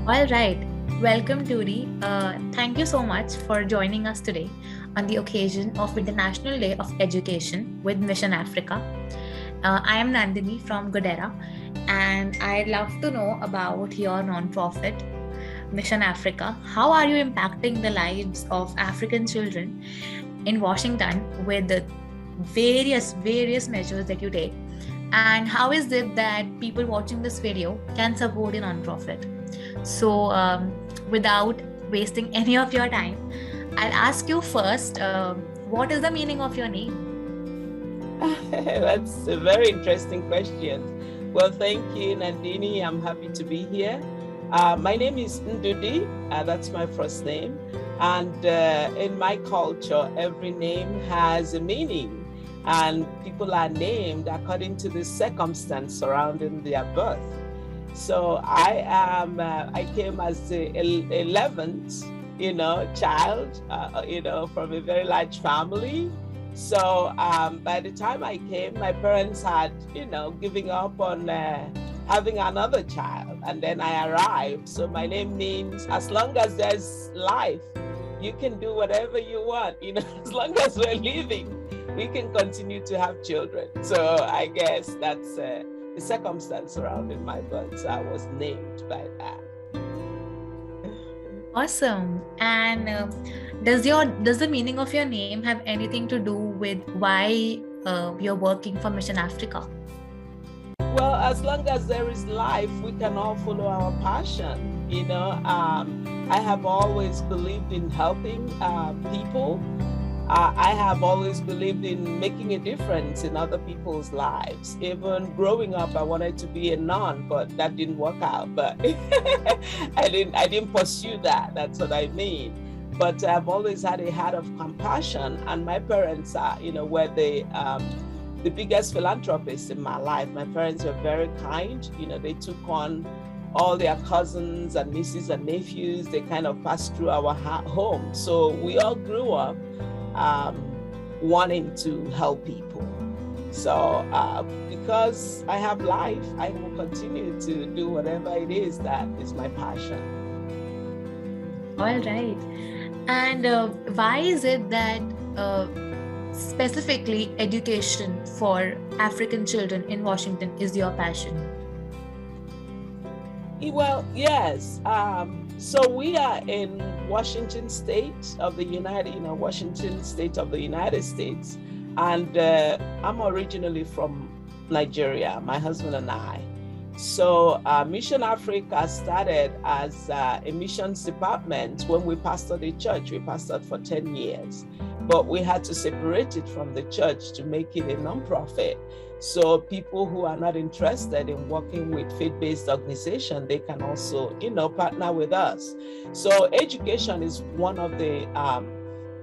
All right. Welcome, Ndudi. Thank you so much for joining us today on the occasion of International Day of Education with Mission Africa. I am Nandini from Goodera, and I'd love to know about your nonprofit, Mission Africa. How are you impacting the lives of African children in Washington with the various measures that you take? And how is it that people watching this video can support a nonprofit? So, without wasting any of your time, I'll ask you first, what is the meaning of your name? That's a very interesting question. Well, thank you, Nandini. I'm happy to be here. My name is Ndudi. That's my first name. And in my culture, every name has a meaning. And people are named according to the circumstance surrounding their birth. So I came as the 11th, child, from a very large family. So by the time I came, my parents had, giving up on having another child. And then I arrived. So my name means as long as there's life, you can do whatever you want. As long as we're living, we can continue to have children. So I guess that's the circumstance surrounding my birth. So I was named by that. Awesome. And does the meaning of your name have anything to do with why you're working for Mission Africa? Well, as long as there is life, we can all follow our passion. I have always believed in helping people. I have always believed in making a difference in other people's lives. Even growing up, I wanted to be a nun, but that didn't work out. But I didn't pursue that. That's what I mean. But I've always had a heart of compassion, and my parents are, were the biggest philanthropists in my life. My parents were very kind. They took on all their cousins and nieces and nephews. They kind of passed through our home. So we all grew up wanting to help people. So because I have life, I will continue to do whatever it is that is my passion. All right. And why is it that specifically education for African children in Washington is your passion? Well, yes. So we are in Washington State of the Washington State of the United States. And I'm originally from Nigeria, my husband and I. So Mission Africa started as a missions department when we pastored a church. We pastored for 10 years, but we had to separate it from the church to make it a nonprofit. So people who are not interested in working with faith-based organization, they can also, partner with us. So education is one of the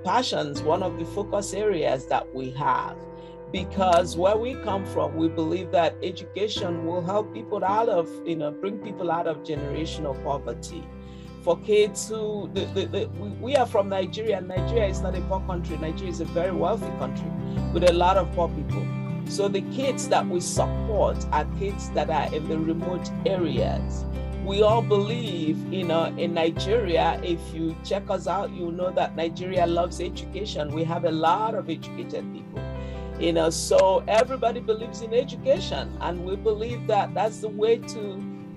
passions, one of the focus areas that we have, because where we come from, we believe that education will help people out of, bring people out of generational poverty. For kids who, we are from Nigeria, and Nigeria is not a poor country. Nigeria is a very wealthy country with a lot of poor people. So the kids that we support are kids that are in the remote areas. We all believe, in Nigeria, if you check us out, you'll know that Nigeria loves education. We have a lot of educated people, so everybody believes in education. And we believe that that's the way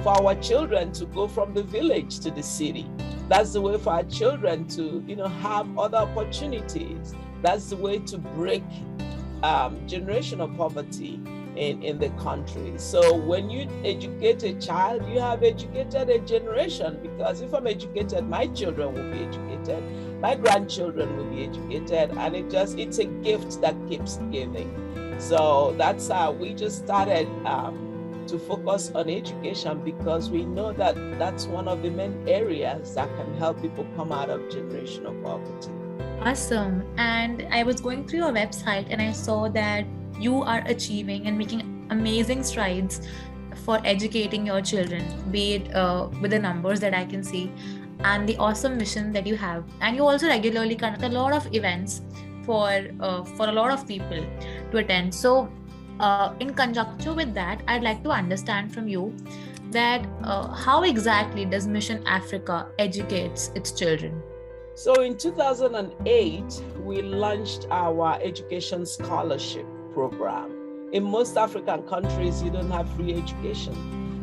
for our children to go from the village to the city. That's the way for our children to, have other opportunities. That's the way to break generational poverty in the country. So when you educate a child, you have educated a generation, because if I'm educated, my children will be educated, my grandchildren will be educated, and it's a gift that keeps giving. So that's how we just started to focus on education, because we know that that's one of the main areas that can help people come out of generational poverty. Awesome. And I was going through your website and I saw that you are achieving and making amazing strides for educating your children, be it with the numbers that I can see and the awesome mission that you have. And you also regularly conduct a lot of events for a lot of people to attend. So in conjunction with that, I'd like to understand from you that how exactly does Mission Africa educates its children? So in 2008, we launched our education scholarship program. In most African countries, you don't have free education,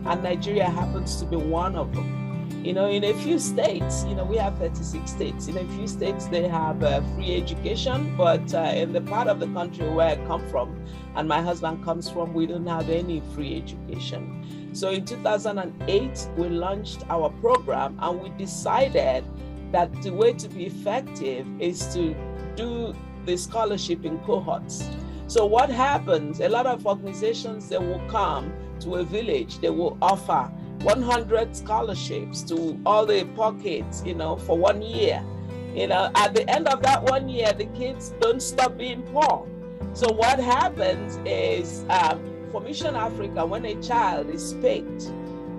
and Nigeria happens to be one of them. In a few states, we have 36 states. In a few states, they have free education, but in the part of the country where I come from and my husband comes from, we don't have any free education. So in 2008, we launched our program, and we decided that the way to be effective is to do the scholarship in cohorts. So what happens, a lot of organizations, they will come to a village, they will offer 100 scholarships to all the poor kids, for 1 year. At the end of that 1 year, the kids don't stop being poor. So what happens is, for Mission Africa, when a child is picked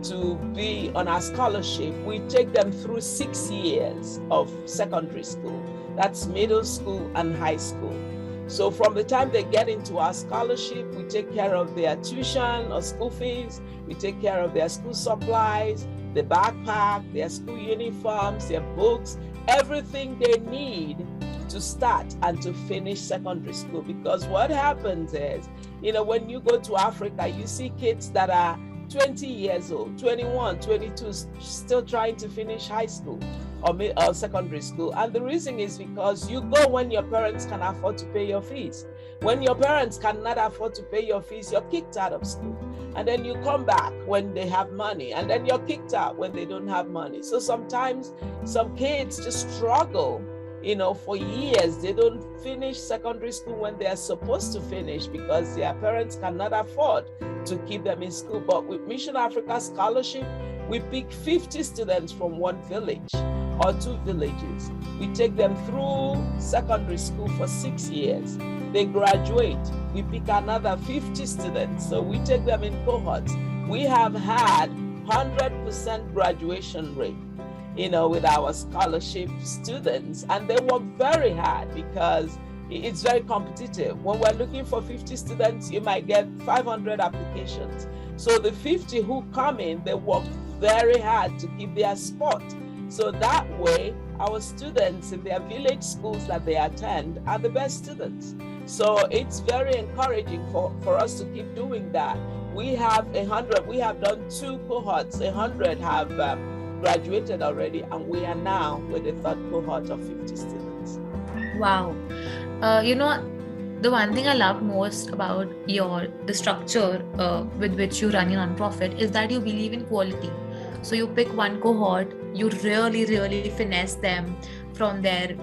to be on our scholarship, we take them through 6 years of secondary school. That's middle school and high school. So from the time they get into our scholarship, we take care of their tuition or school fees, we take care of their school supplies, the backpack, their school uniforms, their books, everything they need to start and to finish secondary school. Because what happens is, when you go to Africa, you see kids that are 20 years old, 21, 22, still trying to finish high school or secondary school. And the reason is because you go when your parents can afford to pay your fees. When your parents cannot afford to pay your fees, you're kicked out of school. And then you come back when they have money, and then you're kicked out when they don't have money. So sometimes some kids just struggle, for years. They don't finish secondary school when they are supposed to finish because their parents cannot afford to keep them in school. But with Mission Africa Scholarship, we pick 50 students from one village or 2 villages. We take them through secondary school for 6 years. They graduate. We pick another 50 students. So we take them in cohorts. We have had 100% graduation rate, with our scholarship students. And they work very hard because it's very competitive. When we're looking for 50 students, you might get 500 applications. So the 50 who come in, they work very hard to keep their spot. So that way, our students in their village schools that they attend are the best students. So it's very encouraging for us to keep doing that. We have 100, we have done 2 cohorts, 100 have graduated already, and we are now with the 3rd cohort of 50 students. Wow. The one thing I love most about the structure with which you run your nonprofit is that you believe in quality. So you pick one cohort, you really, really finesse them from their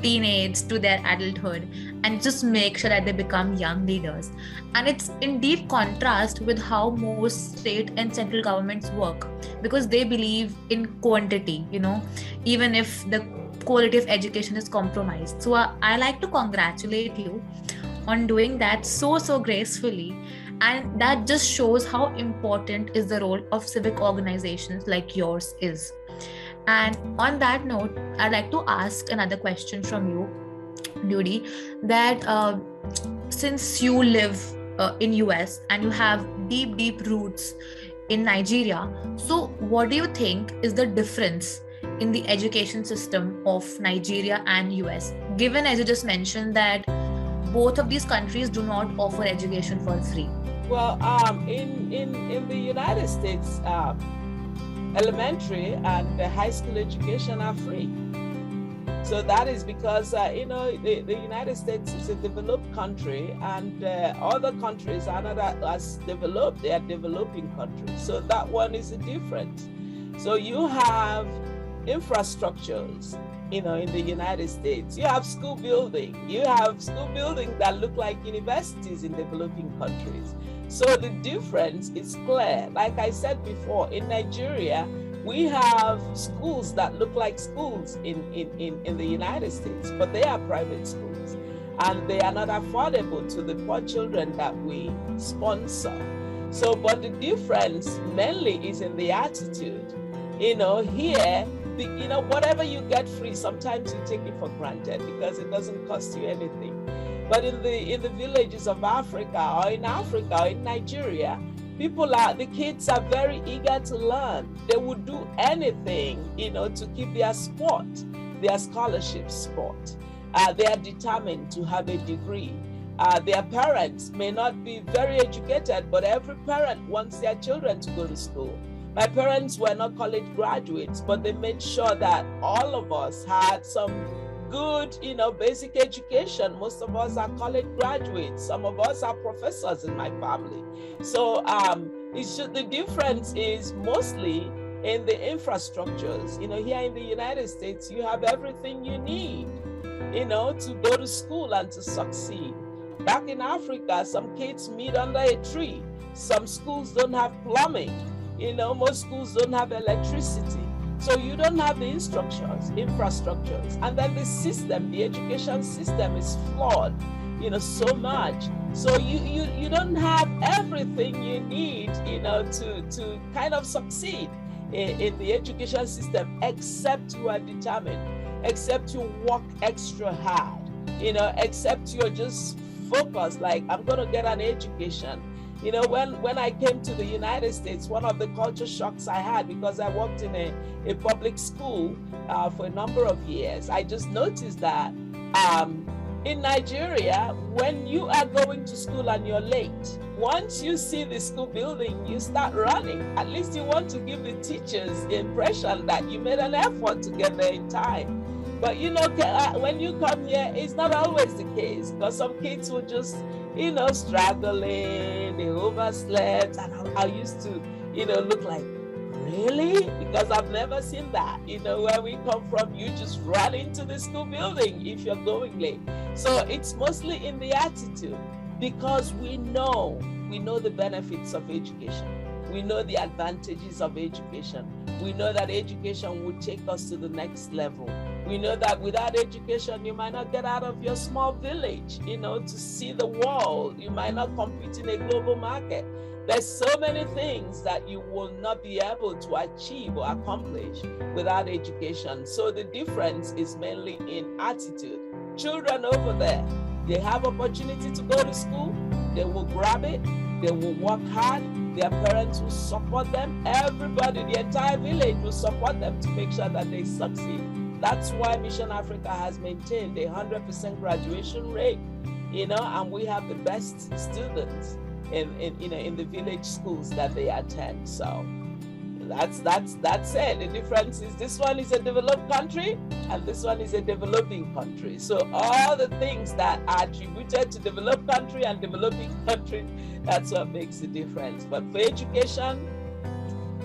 teenage to their adulthood, and just make sure that they become young leaders. And it's in deep contrast with how most state and central governments work, because they believe in quantity, even if the quality of education is compromised. So I like to congratulate you on doing that so gracefully. And that just shows how important is the role of civic organizations like yours is. And on that note, I'd like to ask another question from you, Ndudi, that since you live in US and you have deep roots in Nigeria, so what do you think is the difference in the education system of Nigeria and US, given, as you just mentioned, that both of these countries do not offer education for free? Well, in the United States, elementary and high school education are free. So that is because, the United States is a developed country, and other countries are not as developed. They are developing countries. So that one is the difference. So you have infrastructures, in the United States. You have school building. You have school building that look like universities in developing countries. So the difference is clear. Like I said before, in Nigeria, we have schools that look like schools in the United States, but they are private schools, and they are not affordable to the poor children that we sponsor. So, but the difference mainly is in the attitude. Here, whatever you get free, sometimes you take it for granted because it doesn't cost you anything. But in the villages of Africa or in Nigeria, The kids are very eager to learn. They would do anything, to keep their sport, their scholarship sport. They are determined to have a degree. Their parents may not be very educated, but every parent wants their children to go to school. My parents were not college graduates, but they made sure that all of us had some good, basic education. Most of us are college graduates. Some of us are professors in my family. So the difference is mostly in the infrastructures. Here in the United States, you have everything you need, to go to school and to succeed. Back in Africa, some kids meet under a tree. Some schools don't have plumbing. Most schools don't have electricity. So you don't have the infrastructures. And then the education system is flawed, so much. So you don't have everything you need, to kind of succeed in the education system, except you are determined, except you work extra hard, except you're just focused, like, I'm going to get an education. When I came to the United States, one of the culture shocks I had, because I worked in a public school for a number of years, I just noticed that in Nigeria, when you are going to school and you're late, once you see the school building, you start running. At least you want to give the teachers the impression that you made an effort to get there in time. But when you come here, it's not always the case, because some kids will just, struggling, they overslept, and I used to, look like, really? Because I've never seen that. Where we come from, you just run into the school building if you're going late. So it's mostly in the attitude, because we know the benefits of education. We know the advantages of education. We know that education will take us to the next level. We know that without education, you might not get out of your small village, to see the world. You might not compete in a global market. There's so many things that you will not be able to achieve or accomplish without education. So the difference is mainly in attitude. Children over there, they have opportunity to go to school. They will grab it. They will work hard. Their parents will support them. Everybody, the entire village will support them to make sure that they succeed. That's why Mission Africa has maintained a 100% graduation rate, and we have the best students in the village schools that they attend. So that's it. The difference is this one is a developed country and this one is a developing country. So all the things that are attributed to developed country and developing country, that's what makes the difference. But for education,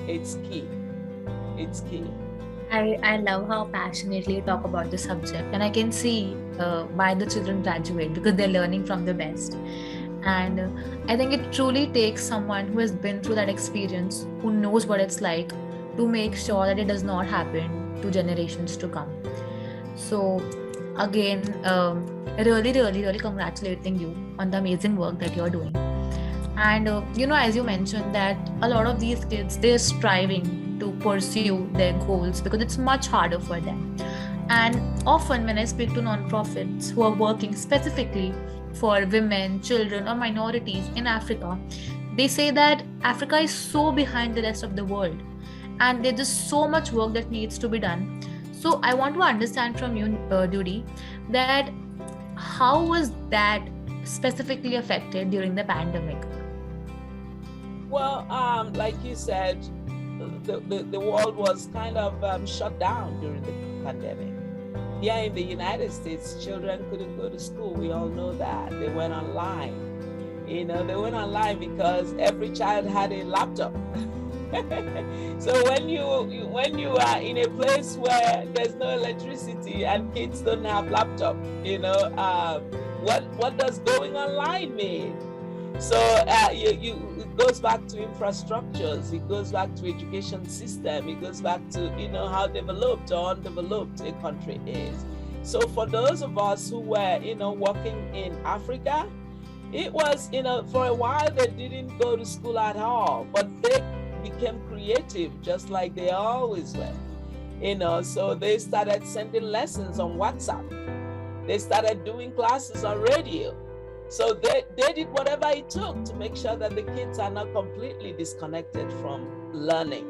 it's key. It's key. I love how passionately you talk about the subject, and I can see why the children graduate, because they're learning from the best. And I think it truly takes someone who has been through that experience, who knows what it's like, to make sure that it does not happen to generations to come. So again, really congratulating you on the amazing work that you're doing. And as you mentioned, that a lot of these kids, they're striving to pursue their goals because it's much harder for them. And often when I speak to nonprofits who are working specifically for women, children, or minorities in Africa, they say that Africa is so behind the rest of the world, and there's just so much work that needs to be done. So I want to understand from you, Ndudi, that how was that specifically affected during the pandemic? Well, like you said, the world was kind of shut down during the pandemic. Here in the United States, children couldn't go to school. We all know that. They went online. They went online because every child had a laptop. So when you are in a place where there's no electricity and kids don't have laptop, what does going online mean? So it goes back to infrastructures, it goes back to education system, it goes back to how developed or undeveloped a country is. So for those of us who were working in Africa, it was for a while they didn't go to school at all, but they became creative just like they always were. So they started sending lessons on WhatsApp. They started doing classes on radio. So they did whatever it took to make sure that the kids are not completely disconnected from learning.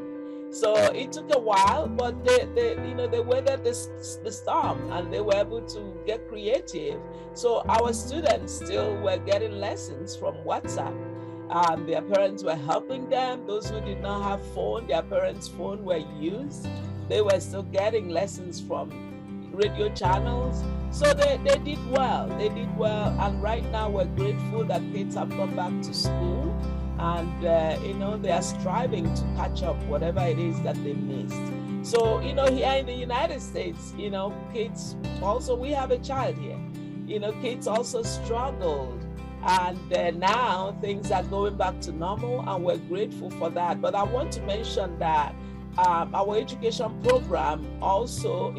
So it took a while, but they weathered the storm, and they were able to get creative. So our students still were getting lessons from WhatsApp. Their parents were helping them. Those who did not have phone, their parents' phone were used. They were still getting lessons from radio channels. So they did well. They did well. And right now we're grateful that kids have gone back to school, and they are striving to catch up whatever it is that they missed. So here in the United States, kids also, we have a child here. Kids also struggled, and now things are going back to normal, and we're grateful for that. But I want to mention that our education program also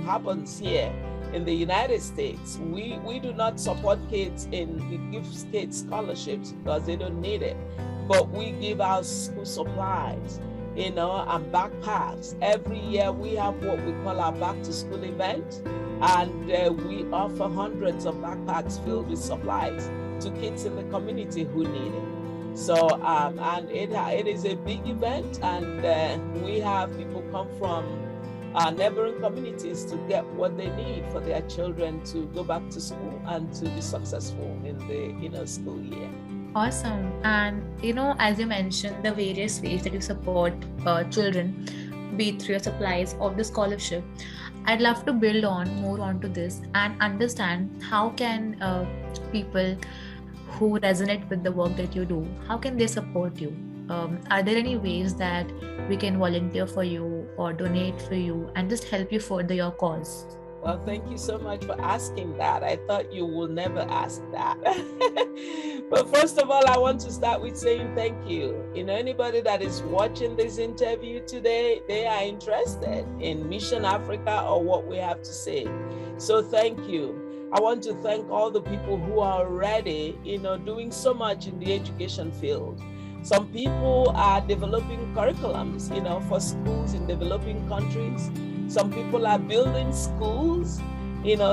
happens here in the United States. We do not support kids we give kids scholarships because they don't need it, but we give out school supplies, and backpacks. Every year we have what we call our back to school event, and we offer hundreds of backpacks filled with supplies to kids in the community who need it. So and it is a big event, and we have people come from neighboring communities to get what they need for their children to go back to school and to be successful in the school year. Awesome. And as you mentioned, the various ways that you support children, be it through your supplies or the scholarship, I'd love to build more onto this and understand how can people who resonate with the work that you do, how can they support you? Are there any ways that we can volunteer for you or donate for you and just help you further your cause? Well, thank you so much for asking that. I thought you will never ask that. But first of all, I want to start with saying thank you. Anybody that is watching this interview today, they are interested in Mission Africa or what we have to say. So thank you. I want to thank all the people who are already, doing so much in the education field. Some people are developing curriculums, for schools in developing countries. Some people are building schools.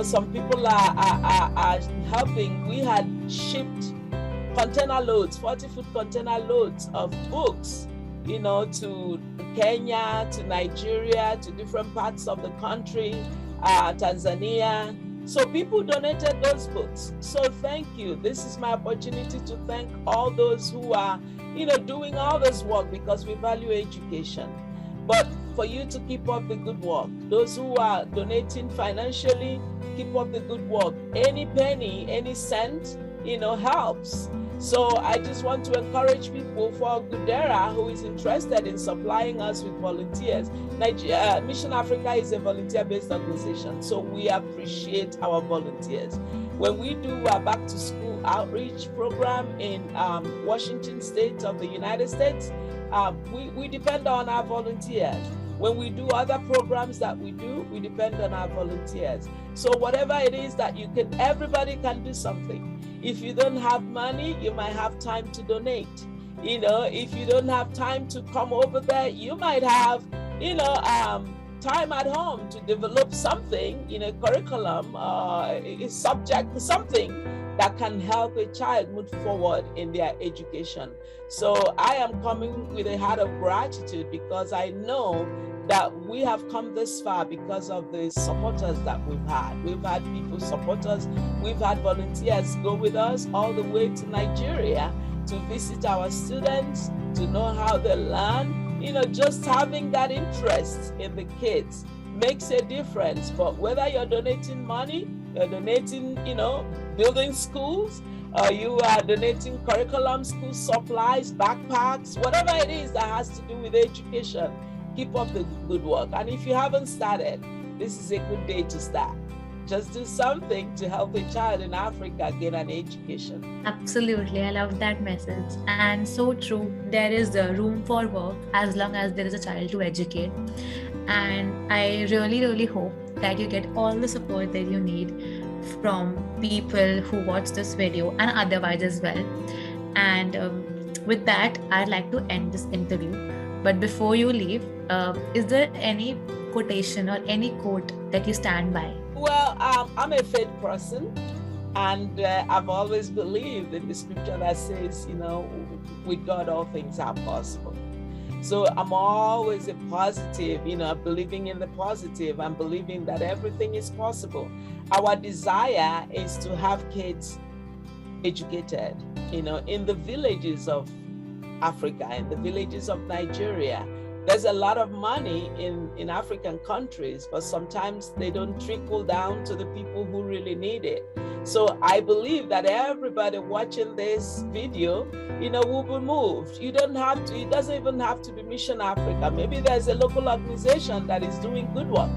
Some people are helping. We had shipped container loads, 40-foot container loads of books, to Kenya, to Nigeria, to different parts of the country, Tanzania. So people donated those books. So thank you. This is my opportunity to thank all those who are, doing all this work, because we value education. But for you to keep up the good work, those who are donating financially, keep up the good work. Any penny, any cent, helps. So I just want to encourage people for Goodera, who is interested in supplying us with volunteers. Mission Africa is a volunteer-based organization, so we appreciate our volunteers. When we do our back to school outreach program in Washington State of the United States, we depend on our volunteers. When we do other programs that we do, we depend on our volunteers. So whatever it is that everybody can do something. If you don't have money, you might have time to donate. If you don't have time to come over there, you might have, time at home to develop something, curriculum, subject, something that can help a child move forward in their education. So I am coming with a heart of gratitude, because I know that we have come this far because of the supporters that we've had. We've had people support us. We've had volunteers go with us all the way to Nigeria to visit our students, to know how they learn. Just having that interest in the kids makes a difference. But whether you're donating money, you're donating, building schools, or you are donating curriculum, school supplies, backpacks, whatever it is that has to do with education, keep up the good work. And if you haven't started, this is a good day to start. Just do something to help a child in Africa get an education. Absolutely. I love that message. And so true. There is room for work as long as there is a child to educate. And I really, really hope that you get all the support that you need from people who watch this video and otherwise as well. And with that, I'd like to end this interview. But before you leave, is there any quotation or any quote that you stand by? Well, I'm a faith person, And I've always believed in the scripture that says, with God, all things are possible. So I'm always a positive, believing in the positive and believing that everything is possible. Our desire is to have kids educated, in the villages of Africa, in the villages of Nigeria. There's a lot of money in African countries, but sometimes they don't trickle down to the people who really need it. So I believe that everybody watching this video, will be moved. You don't have to, it doesn't even have to be Mission Africa. Maybe there's a local organization that is doing good work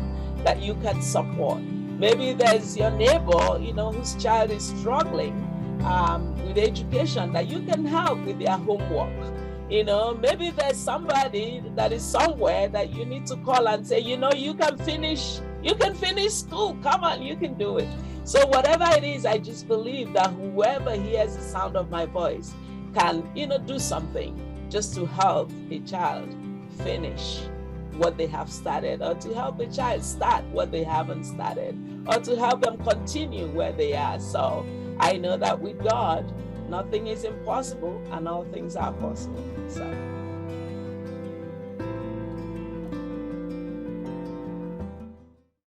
that you can support. Maybe there's your neighbor, whose child is struggling with education that you can help with their homework. Maybe there's somebody that is somewhere that you need to call and say, you can finish school. Come on, you can do it. So whatever it is, I just believe that whoever hears the sound of my voice can, do something just to help a child finish what they have started, or to help a child start what they haven't started, or to help them continue where they are. So I know that with God, nothing is impossible and all things are possible. So